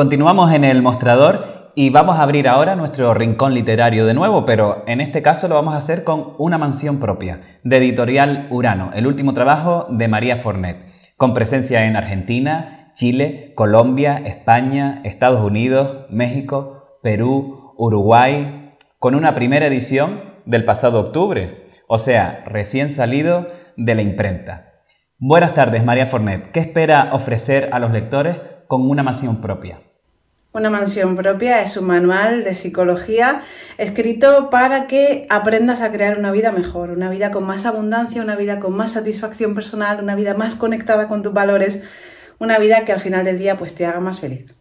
Continuamos en el mostrador y vamos a abrir ahora nuestro rincón literario de nuevo, pero en este caso lo vamos a hacer con Una mansión propia, de Editorial Urano, el último trabajo de María Fornet, con presencia en Argentina, Chile, Colombia, España, Estados Unidos, México, Perú, Uruguay, con una primera edición del pasado octubre, o sea, recién salido de la imprenta. Buenas tardes, María Fornet. ¿Qué espera ofrecer a los lectores con Una mansión propia? Una mansión propia es un manual de psicología escrito para que aprendas a crear una vida mejor, una vida con más abundancia, una vida con más satisfacción personal, una vida más conectada con tus valores, una vida que al final del día pues te haga más feliz.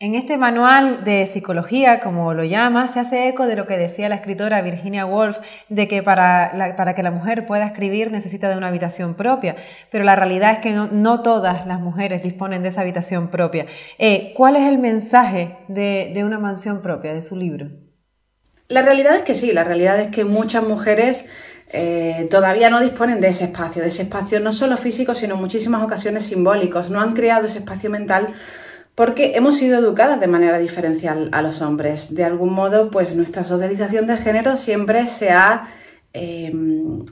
En este manual de psicología, como lo llama, se hace eco de lo que decía la escritora Virginia Woolf, de que para que la mujer pueda escribir necesita de una habitación propia, pero la realidad es que no todas las mujeres disponen de esa habitación propia. ¿Cuál es el mensaje de Una mansión propia, de su libro? La realidad es que sí, la realidad es que muchas mujeres todavía no disponen de ese espacio no solo físico, sino en muchísimas ocasiones simbólicos, no han creado ese espacio mental porque hemos sido educadas de manera diferencial a los hombres. De algún modo, pues nuestra socialización del género siempre se ha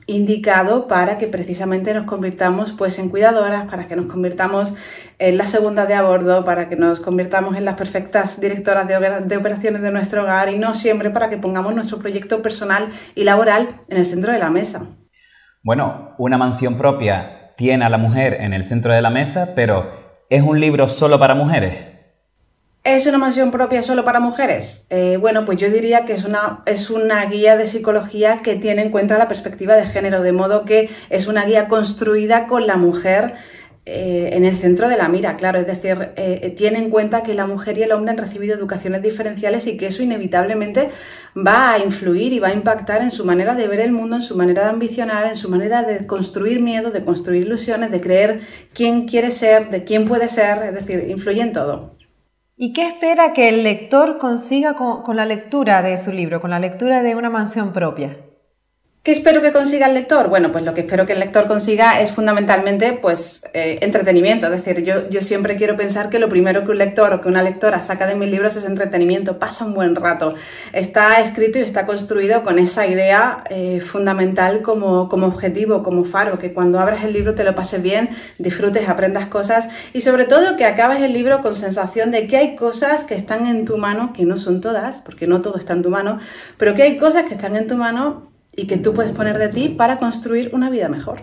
indicado para que precisamente nos convirtamos pues en cuidadoras, para que nos convirtamos en la segunda de a bordo, para que nos convirtamos en las perfectas directoras de operaciones de nuestro hogar y no siempre para que pongamos nuestro proyecto personal y laboral en el centro de la mesa. Bueno, Una mansión propia tiene a la mujer en el centro de la mesa, pero ¿es un libro solo para mujeres? ¿Es una mansión propia solo para mujeres? Bueno, pues yo diría que es una guía de psicología que tiene en cuenta la perspectiva de género, de modo que es una guía construida con la mujer en el centro de la mira, claro, es decir, tiene en cuenta que la mujer y el hombre han recibido educaciones diferenciales y que eso inevitablemente va a influir y va a impactar en su manera de ver el mundo, en su manera de ambicionar, en su manera de construir miedo, de construir ilusiones, de creer quién quiere ser, de quién puede ser, es decir, influye en todo. ¿Y qué espera que el lector consiga con la lectura de su libro, con la lectura de Una mansión propia? ¿Qué espero que consiga el lector? Bueno, pues lo que espero que el lector consiga es fundamentalmente pues entretenimiento. Es decir, yo siempre quiero pensar que lo primero que un lector o que una lectora saca de mis libros es entretenimiento, pasa un buen rato. Está escrito y está construido con esa idea fundamental como objetivo, como faro, que cuando abras el libro te lo pases bien, disfrutes, aprendas cosas y sobre todo que acabes el libro con sensación de que hay cosas que están en tu mano, que no son todas, porque no todo está en tu mano, pero que hay cosas que están en tu mano y que tú puedes poner de ti para construir una vida mejor.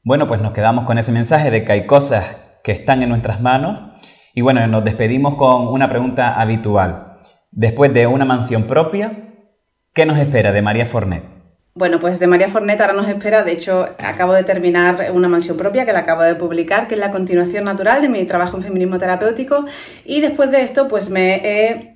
Bueno, pues nos quedamos con ese mensaje de que hay cosas que están en nuestras manos y bueno, nos despedimos con una pregunta habitual. Después de Una mansión propia, ¿qué nos espera de María Fornet? Bueno, pues de María Fornet ahora nos espera, de hecho acabo de terminar Una mansión propia que la acabo de publicar, que es la continuación natural de mi trabajo en feminismo terapéutico y después de esto pues me he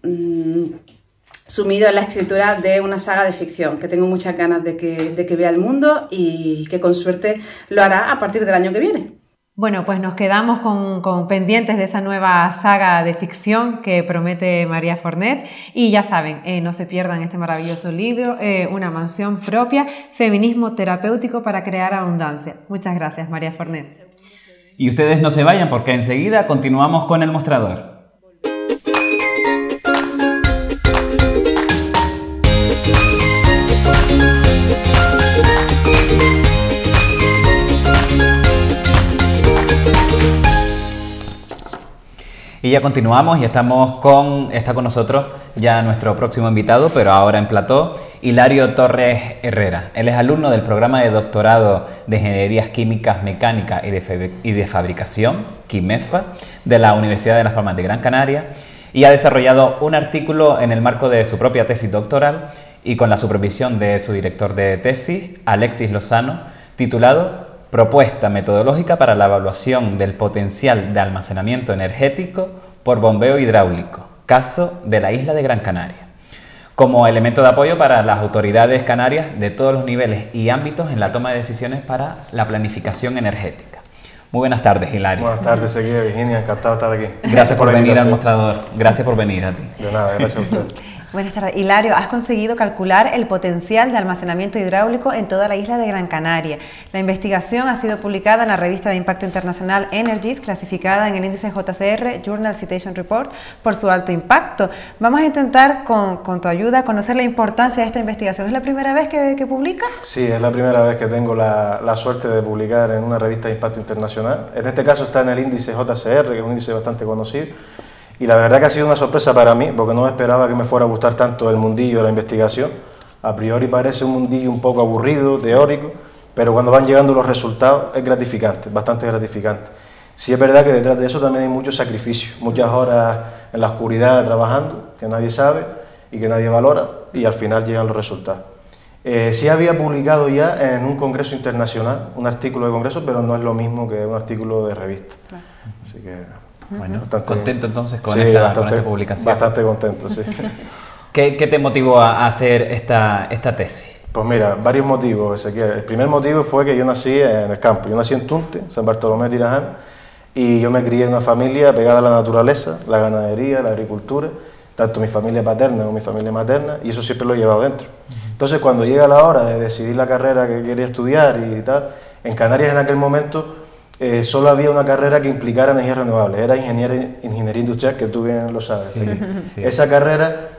sumido en la escritura de una saga de ficción que tengo muchas ganas de que vea el mundo y que con suerte lo hará a partir del año que viene. Bueno, pues nos quedamos con pendientes de esa nueva saga de ficción que promete María Fornet y ya saben, no se pierdan este maravilloso libro, Una mansión propia, feminismo terapéutico para crear abundancia. Muchas gracias, María Fornet. Y ustedes no se vayan porque enseguida continuamos con el mostrador. Y ya continuamos y está con nosotros ya nuestro próximo invitado, pero ahora en plató, Hilario Torres Herrera. Él es alumno del programa de doctorado de Ingenierías Químicas, Mecánica y de Fabricación, QUIMEFA, de la Universidad de Las Palmas de Gran Canaria y ha desarrollado un artículo en el marco de su propia tesis doctoral y con la supervisión de su director de tesis, Alexis Lozano, titulado Propuesta metodológica para la evaluación del potencial de almacenamiento energético por bombeo hidráulico, caso de la isla de Gran Canaria, como elemento de apoyo para las autoridades canarias de todos los niveles y ámbitos en la toma de decisiones para la planificación energética. Muy buenas tardes, Hilario. Buenas tardes, seguida Virginia, encantado de estar aquí. Gracias por venir al mostrador, gracias por venir a ti. De nada, gracias a usted. Buenas tardes. Hilario, has conseguido calcular el potencial de almacenamiento hidráulico en toda la isla de Gran Canaria. La investigación ha sido publicada en la revista de impacto internacional Energies, clasificada en el índice JCR Journal Citation Report por su alto impacto. Vamos a intentar, con tu ayuda, conocer la importancia de esta investigación. ¿Es la primera vez que publicas? Sí, es la primera vez que tengo la suerte de publicar en una revista de impacto internacional. En este caso está en el índice JCR, que es un índice bastante conocido. Y la verdad que ha sido una sorpresa para mí, porque no esperaba que me fuera a gustar tanto el mundillo de la investigación. A priori parece un mundillo un poco aburrido, teórico, pero cuando van llegando los resultados es gratificante, bastante gratificante. Sí es verdad que detrás de eso también hay mucho sacrificio, muchas horas en la oscuridad trabajando, que nadie sabe y que nadie valora, y al final llegan los resultados. Sí había publicado ya en un congreso internacional, un artículo de congreso, pero no es lo mismo que un artículo de revista. Claro. Así que... Bueno, contento entonces con esta publicación. Bastante contento, sí. ¿Qué te motivó a hacer esta tesis? Pues mira, varios motivos, Ezequiel. El primer motivo fue que yo nací en el campo. Yo nací en Tunte, San Bartolomé de Tirajana, y yo me crié en una familia pegada a la naturaleza, la ganadería, la agricultura, tanto mi familia paterna como mi familia materna, y eso siempre lo he llevado dentro. Entonces, cuando llega la hora de decidir la carrera que quería estudiar y tal, en Canarias en aquel momento solo había una carrera que implicara energías renovables, era ingeniería industrial, que tú bien lo sabes. Sí, sí. Esa carrera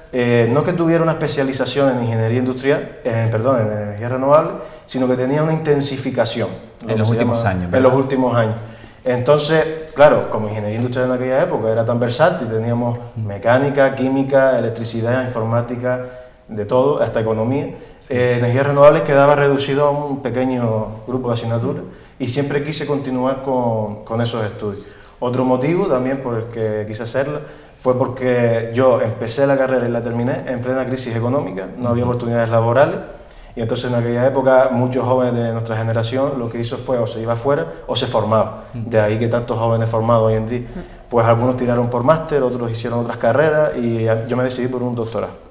no que tuviera una especialización en ingeniería industrial, en energías renovables, sino que tenía una intensificación. En los últimos años, ¿verdad? En los últimos años. Entonces, claro, como ingeniería industrial en aquella época era tan versátil, teníamos mecánica, química, electricidad, informática, de todo, hasta economía. Energías renovables quedaba reducido a un pequeño grupo de asignaturas y siempre quise continuar con esos estudios. Otro motivo también por el que quise hacerlo fue porque yo empecé la carrera y la terminé en plena crisis económica, no había oportunidades laborales, y entonces en aquella época muchos jóvenes de nuestra generación lo que hizo fue o se iba afuera o se formaba. De ahí que tantos jóvenes formados hoy en día, pues algunos tiraron por máster, otros hicieron otras carreras y yo me decidí por un doctorado.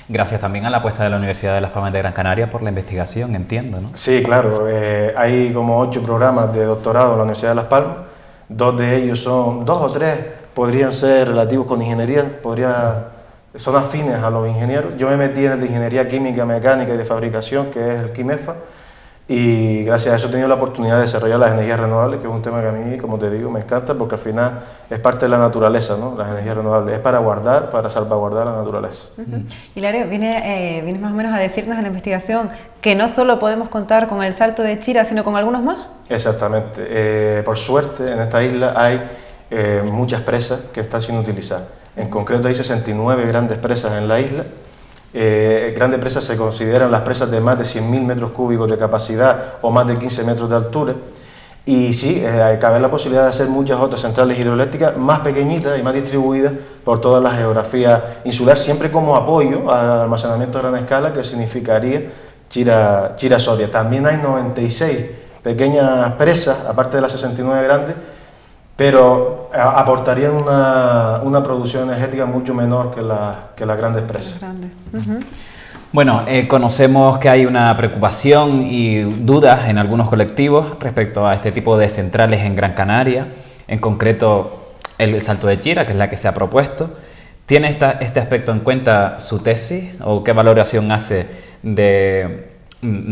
Gracias también a la apuesta de la Universidad de Las Palmas de Gran Canaria por la investigación, entiendo, ¿no? Sí, claro. Hay como 8 programas de doctorado en la Universidad de Las Palmas. 2 de ellos son, 2 o 3 podrían ser relativos con ingeniería, son afines a los ingenieros. Yo me metí en el de ingeniería química, mecánica y de fabricación, que es el QIMEFA, y gracias a eso he tenido la oportunidad de desarrollar las energías renovables, que es un tema que a mí, como te digo, me encanta porque al final es parte de la naturaleza, ¿no? Las energías renovables es para salvaguardar la naturaleza. Hilario, vienes más o menos a decirnos en la investigación que no solo podemos contar con el Salto de Chira, sino con algunos más. Exactamente. Por suerte, en esta isla hay muchas presas que están sin utilizar. En concreto hay 69 grandes presas en la isla. Grandes presas se consideran las presas de más de 100.000 metros cúbicos de capacidad o más de 15 metros de altura, y sí, cabe la posibilidad de hacer muchas otras centrales hidroeléctricas más pequeñitas y más distribuidas por toda la geografía insular, siempre como apoyo al almacenamiento a gran escala que significaría Chira-Soria. También hay 96 pequeñas presas, aparte de las 69 grandes, pero aportarían una producción energética mucho menor que las grandes presas. Bueno, conocemos que hay una preocupación y dudas en algunos colectivos respecto a este tipo de centrales en Gran Canaria, en concreto el Salto de Chira, que es la que se ha propuesto. ¿Tiene este aspecto en cuenta su tesis o qué valoración hace en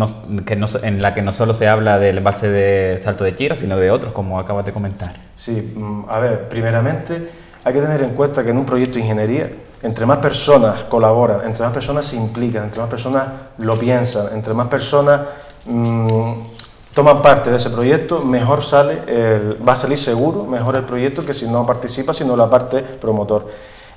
la que no solo se habla del envase de Salto de Chira, sino de otros, como acabas de comentar? Sí, a ver, primeramente hay que tener en cuenta que en un proyecto de ingeniería, entre más personas colaboran, entre más personas se implican, entre más personas lo piensan, entre más personas toman parte de ese proyecto, mejor va a salir seguro, mejor el proyecto que si no participa, sino la parte promotor.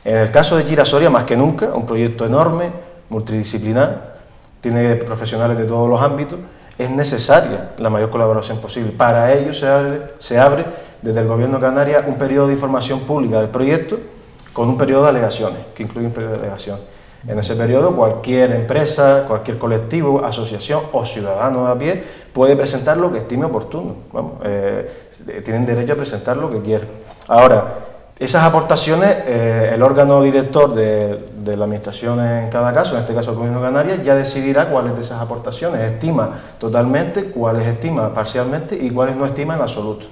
En el caso de Chira-Soria, más que nunca, un proyecto enorme, multidisciplinar, tiene profesionales de todos los ámbitos, es necesaria la mayor colaboración posible. Para ello se abre desde el Gobierno de Canarias un periodo de información pública del proyecto con un periodo de alegaciones, que incluye un periodo de alegación. En ese periodo cualquier empresa, cualquier colectivo, asociación o ciudadano de a pie puede presentar lo que estime oportuno. Tienen derecho a presentar lo que quieran. Ahora, esas aportaciones, el órgano director de la administración en cada caso, en este caso el Gobierno de Canarias, ya decidirá cuáles de esas aportaciones estima totalmente, cuáles estima parcialmente y cuáles no estima en absoluto.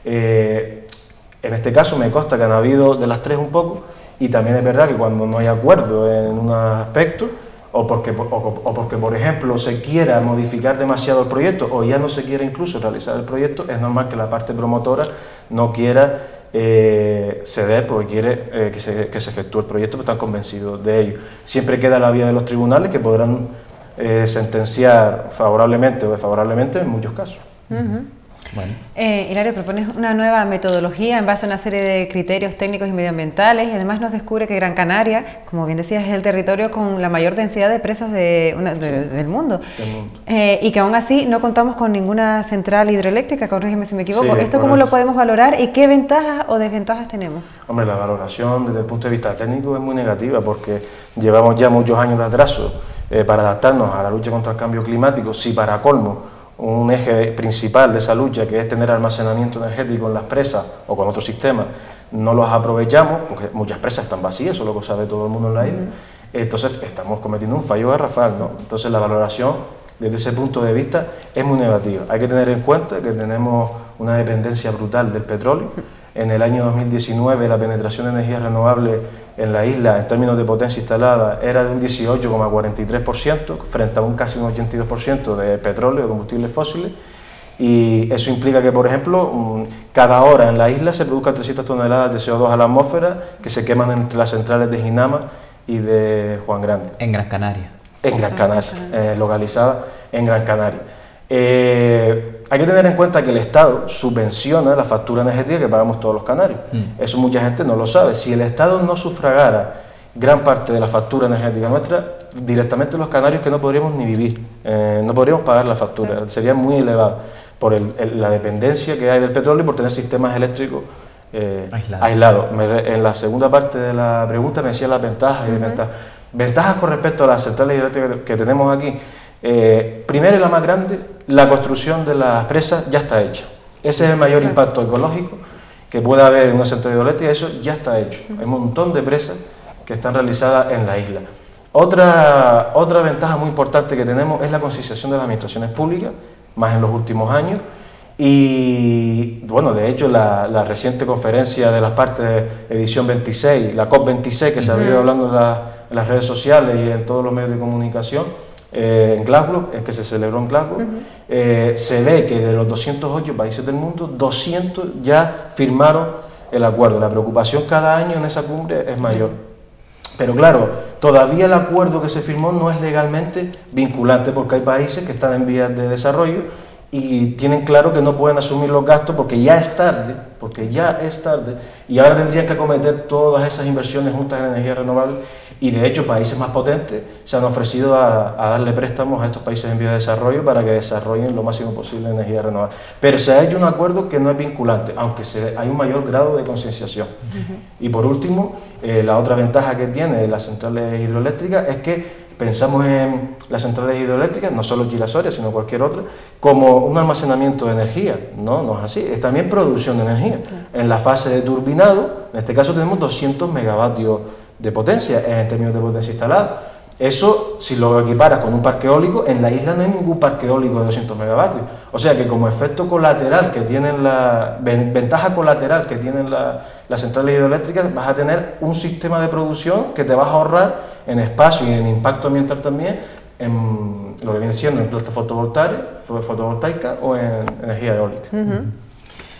En este caso me consta que han habido de las tres un poco y también es verdad que cuando no hay acuerdo en un aspecto, o porque, por ejemplo, se quiera modificar demasiado el proyecto o ya no se quiera incluso realizar el proyecto, es normal que la parte promotora no quiera ceder porque quiere que se efectúe el proyecto, pero están convencidos de ello. Siempre queda la vía de los tribunales, que podrán sentenciar favorablemente o desfavorablemente en muchos casos. Bueno. Hilario, propones una nueva metodología en base a una serie de criterios técnicos y medioambientales, y además nos descubre que Gran Canaria, como bien decías, es el territorio con la mayor densidad de presas del mundo. Y que aún así no contamos con ninguna central hidroeléctrica, corrígeme si me equivoco. Sí, ¿Esto cómo lo podemos valorar y qué ventajas o desventajas tenemos? Hombre, la valoración desde el punto de vista técnico es muy negativa porque llevamos ya muchos años de atraso para adaptarnos a la lucha contra el cambio climático. Si para colmo un eje principal de esa lucha, que es tener almacenamiento energético en las presas o con otros sistemas, no los aprovechamos, porque muchas presas están vacías, eso lo que sabe todo el mundo en la isla, entonces estamos cometiendo un fallo garrafal, ¿no? Entonces la valoración desde ese punto de vista es muy negativa. Hay que tener en cuenta que tenemos una dependencia brutal del petróleo. En el año 2019 la penetración de energías renovables en la isla, en términos de potencia instalada, era de un 18,43% frente a un casi un 82% de petróleo, de combustibles fósiles, y eso implica que, por ejemplo, cada hora en la isla se produzcan 300 toneladas de CO2 a la atmósfera que se queman entre las centrales de Ginama y de Juan Grande. En Gran Canaria. En Gran Canaria, localizada en Gran Canaria. Hay que tener en cuenta que el Estado subvenciona la factura energética que pagamos todos los canarios. Eso mucha gente no lo sabe. Si el Estado no sufragara gran parte de la factura energética nuestra, directamente los canarios que no podríamos ni vivir, no podríamos pagar la factura, sería muy elevada por la dependencia que hay del petróleo y por tener sistemas eléctricos aislados. En la segunda parte de la pregunta me decía las ventajas y desventajas. Ventajas con respecto a las centrales hidroeléctricas que tenemos aquí. Primero y la más grande, la construcción de las presas ya está hecha. Ese es el mayor impacto ecológico que puede haber en una central hidroeléctrica, eso ya está hecho. Hay un montón de presas que están realizadas en la isla. Otra ventaja muy importante que tenemos es la concienciación de las administraciones públicas, más en los últimos años. Y bueno, de hecho la reciente conferencia de las partes de edición 26, la COP26 que se ha venido hablando en las redes sociales y en todos los medios de comunicación, en Glasgow, que se celebró en Glasgow, se ve que de los 208 países del mundo, 200 ya firmaron el acuerdo. La preocupación cada año en esa cumbre es mayor. Pero claro, todavía el acuerdo que se firmó no es legalmente vinculante porque hay países que están en vías de desarrollo y tienen claro que no pueden asumir los gastos porque ya es tarde, y ahora tendrían que acometer todas esas inversiones juntas en energía renovable. Y de hecho países más potentes se han ofrecido a darle préstamos a estos países en vía de desarrollo para que desarrollen lo máximo posible energía renovable. Pero se ha hecho un acuerdo que no es vinculante, aunque hay un mayor grado de concienciación. Y por último, la otra ventaja que tiene las centrales hidroeléctricas es que pensamos en las centrales hidroeléctricas, no solo Chira-Soria, sino cualquier otra, como un almacenamiento de energía. No, no es así, es también producción de energía. En la fase de turbinado, en este caso tenemos 200 megavatios de potencia en términos de potencia instalada. Eso, si lo equiparas con un parque eólico, en la isla no hay ningún parque eólico de 200 megavatios. O sea que como efecto colateral que tienen ventaja colateral que tienen las centrales hidroeléctricas, vas a tener un sistema de producción que te vas a ahorrar en espacio y en impacto ambiental también, en lo que viene siendo en plantas fotovoltaicas o en energía eólica.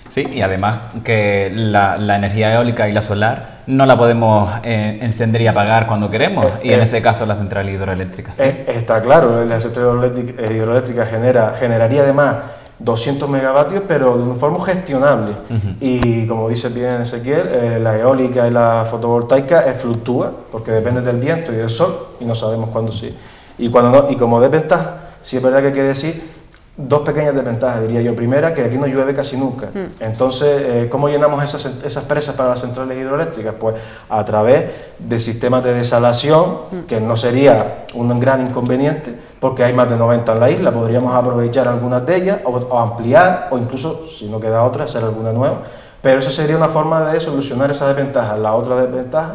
Sí, y además que la energía eólica y la solar no la podemos encender y apagar cuando queremos, y en ese caso la central hidroeléctrica sí. Está claro, la central hidroeléctrica generaría además 200 megavatios, pero de una forma gestionable. Y como dice bien Ezequiel, la eólica y la fotovoltaica fluctúa, porque depende del viento y del sol, y no sabemos cuándo sí. Y cuando no, y como desventaja, sí es verdad que hay que decir dos pequeñas desventajas, diría yo. Primera, que aquí no llueve casi nunca. Entonces, ¿cómo llenamos esas presas para las centrales hidroeléctricas? Pues a través de sistemas de desalación, que no sería un gran inconveniente, porque hay más de 90 en la isla. Podríamos aprovechar algunas de ellas, o ampliar, o incluso, si no queda otra, hacer alguna nueva. Pero eso sería una forma de solucionar esa desventaja. La otra desventaja,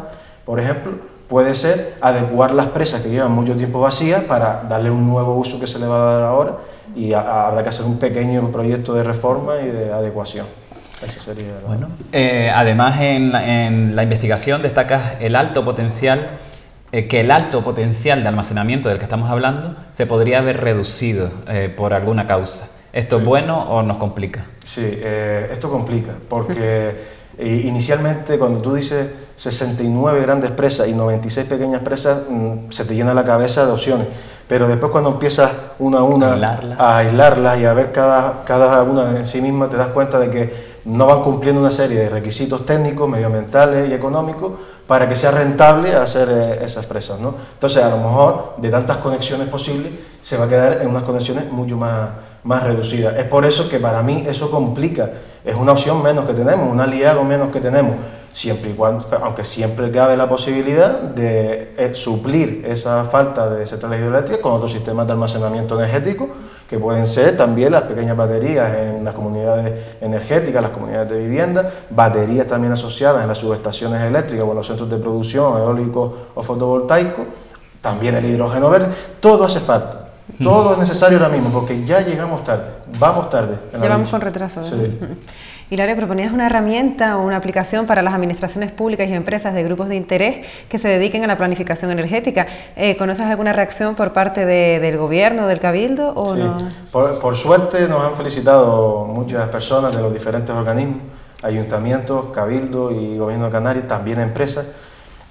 por ejemplo, puede ser adecuar las presas que llevan mucho tiempo vacías para darle un nuevo uso que se le va a dar ahora, y habrá que hacer un pequeño proyecto de reforma y de adecuación. Eso sería Bueno, además en la investigación destacas el alto potencial, que el alto potencial de almacenamiento del que estamos hablando se podría haber reducido por alguna causa. ¿Esto es bueno o nos complica? Sí, esto complica, porque inicialmente cuando tú dices 69 grandes presas y 96 pequeñas presas, se te llena la cabeza de opciones. Pero después cuando empiezas una a una a aislarlas y a ver cada una en sí misma, te das cuenta de que no van cumpliendo una serie de requisitos técnicos, medioambientales y económicos para que sea rentable hacer esas presas, ¿no? Entonces, a lo mejor, de tantas conexiones posibles, se va a quedar en unas conexiones mucho más reducidas. Es por eso que para mí eso complica. Es una opción menos que tenemos, un aliado menos que tenemos, siempre y cuando, aunque siempre cabe la posibilidad de suplir esa falta de centrales hidroeléctricas con otros sistemas de almacenamiento energético, que pueden ser también las pequeñas baterías en las comunidades energéticas, las comunidades de vivienda, baterías también asociadas en las subestaciones eléctricas o en los centros de producción eólicos o fotovoltaicos, también el hidrógeno verde. Todo hace falta. Todo es necesario ahora mismo, porque ya llegamos tarde, vamos tarde. Ya vamos con retraso, ¿verdad? Sí. Hilario, proponías una herramienta o una aplicación para las administraciones públicas y empresas de grupos de interés que se dediquen a la planificación energética. ¿Conoces alguna reacción por parte del gobierno, del cabildo o sí. no? Por suerte nos han felicitado muchas personas de los diferentes organismos, ayuntamientos, cabildo y gobierno de Canarias, también empresas.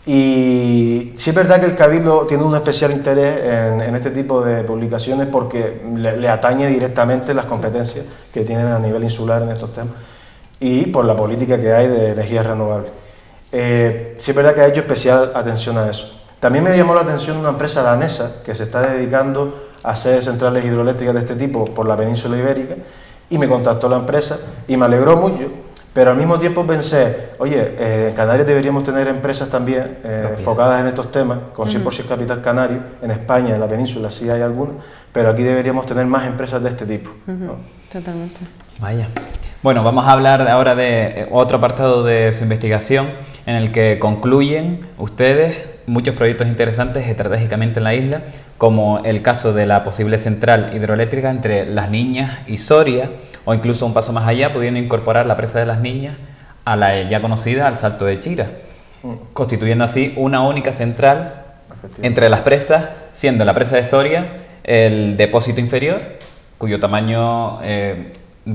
Y sí es verdad que el Cabildo tiene un especial interés en este tipo de publicaciones porque le atañe directamente las competencias que tienen a nivel insular en estos temas y por la política que hay de energías renovables. Sí es verdad que ha hecho especial atención a eso. También me llamó la atención una empresa danesa que se está dedicando a hacer centrales hidroeléctricas de este tipo por la península ibérica y me contactó la empresa y me alegró mucho. Pero al mismo tiempo pensé, oye, en Canarias deberíamos tener empresas también enfocadas en estos temas, con 100% capital canario. En España, en la península, sí hay algunas, pero aquí deberíamos tener más empresas de este tipo, ¿no? Totalmente. Vaya. Bueno, vamos a hablar ahora de otro apartado de su investigación, en el que concluyen ustedes muchos proyectos interesantes estratégicamente en la isla, como el caso de la posible central hidroeléctrica entre Las Niñas y Soria, o incluso un paso más allá, pudiendo incorporar la presa de Las Niñas a la ya conocida al Salto de Chira, constituyendo así una única central entre las presas, siendo la presa de Soria el depósito inferior, cuyo tamaño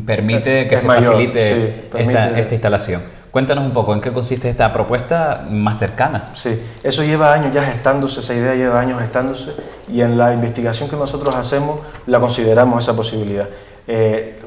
permite que se facilite esta instalación. Cuéntanos un poco en qué consiste esta propuesta más cercana. Sí, eso lleva años ya gestándose, esa idea lleva años gestándose y en la investigación que nosotros hacemos la consideramos esa posibilidad.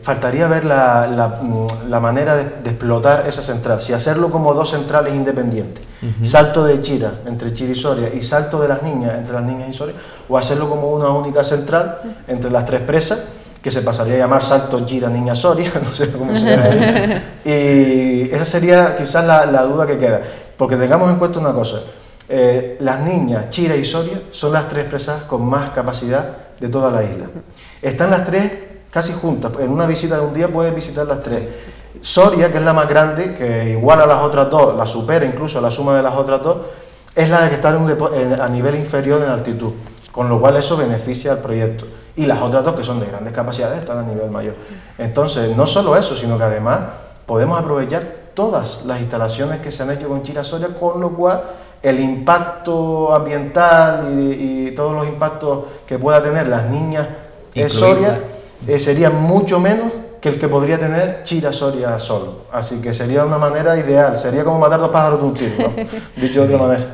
Faltaría ver la manera de explotar esa central, si hacerlo como dos centrales independientes, Salto de Chira entre Chira y Soria y Salto de Las Niñas entre Las Niñas y Soria, o hacerlo como una única central entre las tres presas, que se pasaría a llamar Salto Chira Niña Soria, no sé cómo se llama. Y esa sería quizás la duda que queda, porque tengamos en cuenta una cosa, Las Niñas, Chira y Soria son las tres presas con más capacidad de toda la isla. Están las tres casi juntas, en una visita de un día puedes visitar las tres. Soria, que es la más grande, que igual a las otras dos, la supera incluso a la suma de las otras dos, es la que está a nivel inferior en altitud, con lo cual eso beneficia al proyecto. Y las otras dos, que son de grandes capacidades, están a nivel mayor. Entonces, no solo eso, sino que además podemos aprovechar todas las instalaciones que se han hecho con Chira Soria, con lo cual el impacto ambiental y todos los impactos que pueda tener Las Niñas Soria sería mucho menos que el que podría tener Chira Soria solo. Así que sería una manera ideal, sería como matar dos pájaros de un tiro, ¿no? Dicho de otra manera.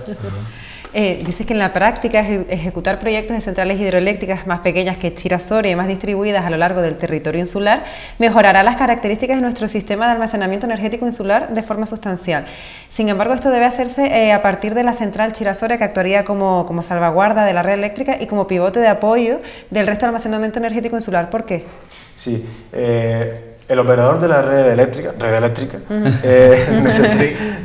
Dices que en la práctica ejecutar proyectos de centrales hidroeléctricas más pequeñas que Chira Soria y más distribuidas a lo largo del territorio insular mejorará las características de nuestro sistema de almacenamiento energético insular de forma sustancial. Sin embargo, esto debe hacerse a partir de la central Chira Soria, que actuaría como salvaguarda de la red eléctrica y como pivote de apoyo del resto del almacenamiento energético insular. ¿Por qué? Sí, el operador de la red eléctrica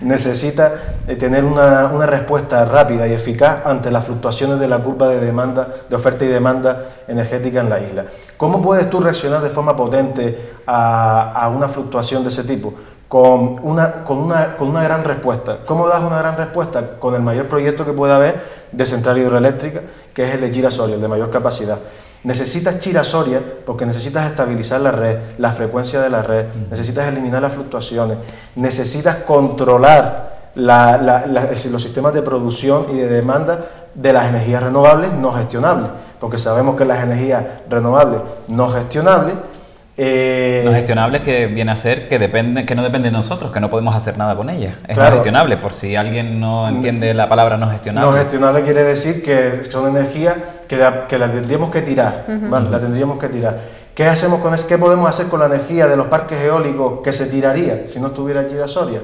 necesita tener una respuesta rápida y eficaz ante las fluctuaciones de la curva de demanda, de oferta y demanda energética en la isla. ¿Cómo puedes tú reaccionar de forma potente a una fluctuación de ese tipo? Con una gran respuesta. ¿Cómo das una gran respuesta? Con el mayor proyecto que pueda haber de central hidroeléctrica, que es el de Chira Soria, el de mayor capacidad. Necesitas chirasoria porque necesitas estabilizar la red, la frecuencia de la red, necesitas eliminar las fluctuaciones, necesitas controlar los sistemas de producción y de demanda de las energías renovables no gestionables, porque sabemos que las energías renovables no gestionables no gestionables, que viene a ser que no depende de nosotros, que no podemos hacer nada con ellas. Es claro, no gestionable, por si alguien no entiende la palabra no gestionable. No gestionable quiere decir que son energías que la tendríamos que tirar, ¿vale? La tendríamos que tirar. ¿Qué hacemos con eso? ¿Qué podemos hacer con la energía de los parques eólicos que se tiraría si no estuviera Chira-Soria?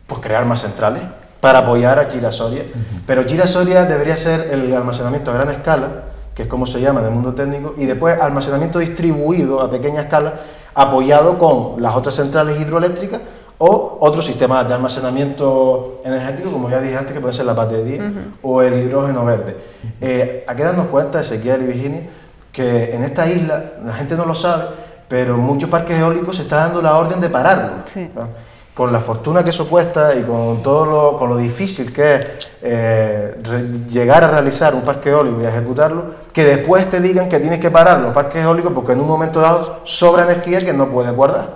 Pues crear más centrales para apoyar a Chira-Soria. Pero Chira-Soria debería ser el almacenamiento a gran escala, que es como se llama en el mundo técnico, y después almacenamiento distribuido a pequeña escala, apoyado con las otras centrales hidroeléctricas o otros sistemas de almacenamiento energético, como ya dije antes, que puede ser la batería o el hidrógeno verde. Hay que darnos cuenta, Ezequiel y Virginia, que en esta isla, la gente no lo sabe, pero muchos parques eólicos se está dando la orden de pararlo. Sí. Con la fortuna que eso cuesta y con con lo difícil que es llegar a realizar un parque eólico y a ejecutarlo, que después te digan que tienes que parar los parques eólicos porque en un momento dado sobra energía que no puedes guardar.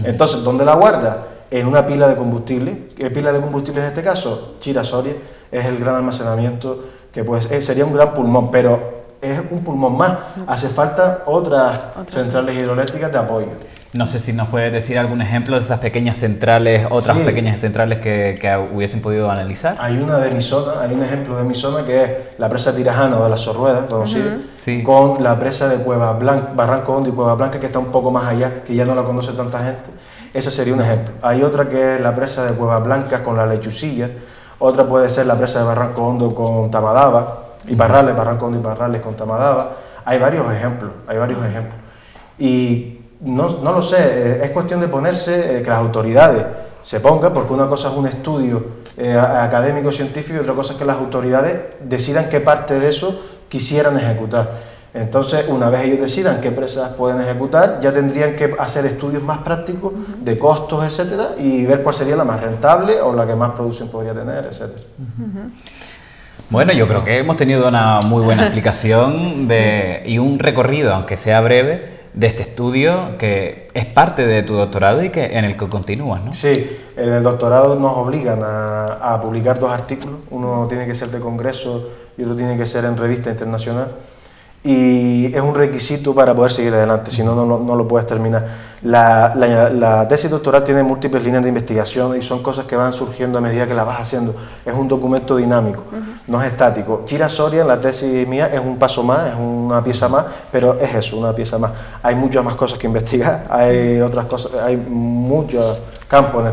Entonces, ¿dónde la guardas? En una pila de combustible. ¿Qué pila de combustible en este caso? Chira-Soria es el gran almacenamiento que sería un gran pulmón, pero es un pulmón más. Hace falta otras centrales hidroeléctricas de apoyo. No sé si nos puedes decir algún ejemplo de esas pequeñas centrales, otras pequeñas centrales que hubiesen podido analizar. Hay una de mi zona, hay un ejemplo de mi zona que es la presa Tirajana o de la Sorrueda, conocida, con la presa de Cueva Blanca, Barranco Hondo y Cueva Blanca, que está un poco más allá, que ya no la conoce tanta gente. Ese sería un ejemplo. Hay otra que es la presa de Cueva Blanca con la Lechucilla, otra puede ser la presa de Barranco Hondo con Tamadaba, y Parrales, Barranco Hondo y Parrales con Tamadaba. Hay varios ejemplos, Y no lo sé, es cuestión de ponerse, que las autoridades se pongan, porque una cosa es un estudio académico, científico, y otra cosa es que las autoridades decidan qué parte de eso quisieran ejecutar. Entonces, una vez ellos decidan qué presas pueden ejecutar, ya tendrían que hacer estudios más prácticos de costos, etcétera, y ver cuál sería la más rentable o la que más producción podría tener, etcétera. Bueno, yo creo que hemos tenido una muy buena explicación y un recorrido, aunque sea breve, de este estudio que es parte de tu doctorado y en el que continúas, ¿no? Sí, en el doctorado nos obligan a publicar 2 artículos, uno tiene que ser de congreso y otro tiene que ser en revista internacional, y es un requisito para poder seguir adelante, si no, no lo puedes terminar. La tesis doctoral tiene múltiples líneas de investigación y son cosas que van surgiendo a medida que la vas haciendo. Es un documento dinámico, no es estático. Chira-Soria, en la tesis mía, es un paso más, es una pieza más, pero es eso, una pieza más. Hay muchas más cosas que investigar, hay otras cosas, hay muchos campos,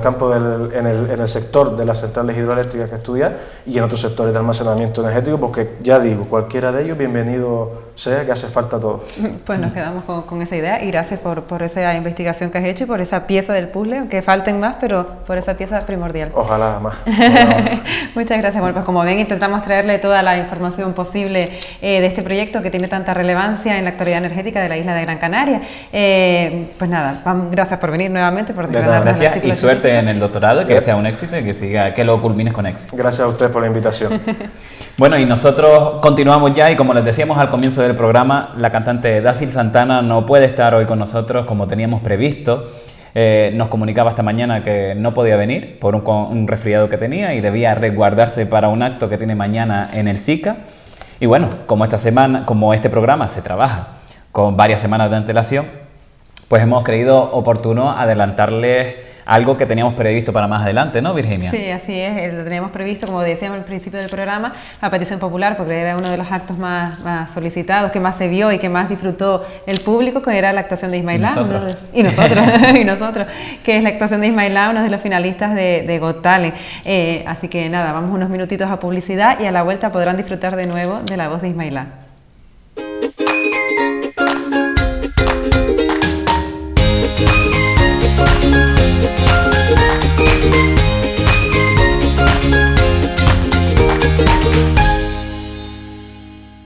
en el sector de las centrales hidroeléctricas que estudiar y en otros sectores de almacenamiento energético, porque ya digo, cualquiera de ellos, bienvenido sea, que hace falta todo. Pues nos quedamos con esa idea y gracias por esa investigación que has hecho y por esa pieza del puzzle, aunque falten más, pero por esa pieza primordial. Ojalá más. Muchas gracias. Bueno, pues como ven, intentamos traerle toda la información posible de este proyecto que tiene tanta relevancia en la actualidad energética de la isla de Gran Canaria. Pues nada, gracias por venir nuevamente, por desgranarnos el artículo. Y suerte en el doctorado, que sea un éxito y que lo culmines con éxito. Gracias a ustedes por la invitación. Bueno, y nosotros continuamos ya, y como les decíamos al comienzo del programa, la cantante Dacil Santana no puede estar hoy con nosotros como teníamos previsto. Nos comunicaba esta mañana que no podía venir por un resfriado que tenía y debía resguardarse para un acto que tiene mañana en el SICA. Y bueno, como este programa se trabaja con varias semanas de antelación, pues hemos creído oportuno adelantarles algo que teníamos previsto para más adelante, ¿no, Virginia? Sí, así es, lo teníamos previsto, como decíamos al principio del programa, a petición popular, porque era uno de los actos más solicitados, que más se vio y que más disfrutó el público, que era la actuación de Ismailá. Y nosotros, que es la actuación de Ismailá, uno de los finalistas de Got Talent. Así que nada, vamos unos minutitos a publicidad y a la vuelta podrán disfrutar de nuevo de la voz de Ismailá.